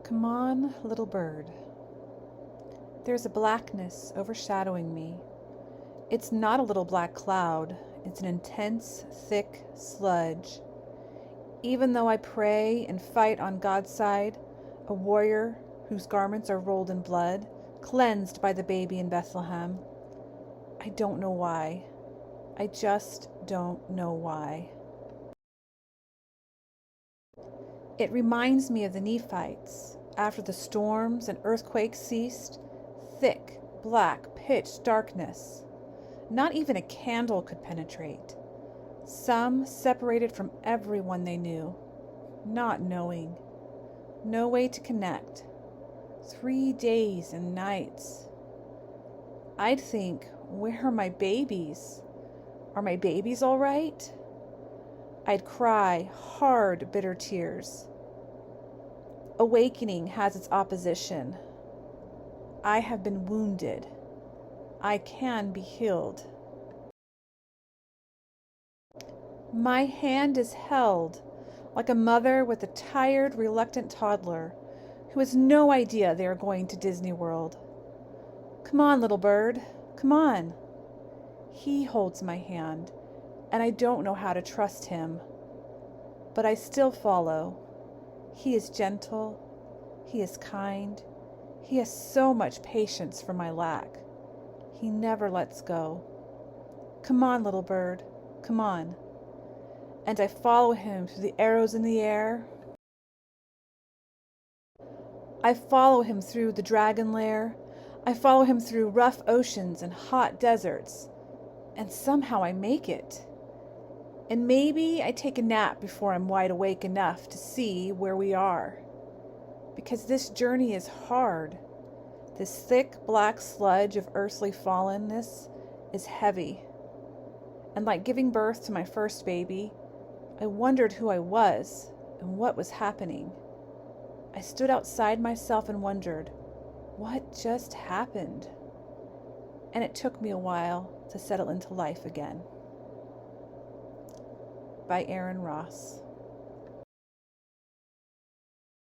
Come on, little bird. There's a blackness overshadowing me. It's not a little black cloud. It's an intense, thick sludge. Even though I pray and fight on God's side, a warrior whose garments are rolled in blood, cleansed by the baby in Bethlehem, I don't know why. I just don't know why. It reminds me of the Nephites. After the storms and earthquakes ceased, thick, black, pitch darkness. Not even a candle could penetrate. Some separated from everyone they knew, not knowing. No way to connect. 3 days and nights. I'd think, where are my babies? Are my babies all right? I'd cry hard, bitter tears. Awakening has its opposition. I have been wounded. I can be healed. My hand is held like a mother with a tired, reluctant toddler who has no idea they are going to Disney World. Come on, little bird, come on. He holds my hand, and I don't know how to trust him. But I still follow. He is gentle. He is kind. He has so much patience for my lack. He never lets go. Come on, little bird, come on. And I follow him through the arrows in the air. I follow him through the dragon lair. I follow him through rough oceans and hot deserts. And somehow I make it. And maybe I take a nap before I'm wide awake enough to see where we are. Because this journey is hard. This thick black sludge of earthly fallenness is heavy. And like giving birth to my first baby, I wondered who I was and what was happening. I stood outside myself and wondered, what just happened? And it took me a while to settle into life again. By Erin Ross.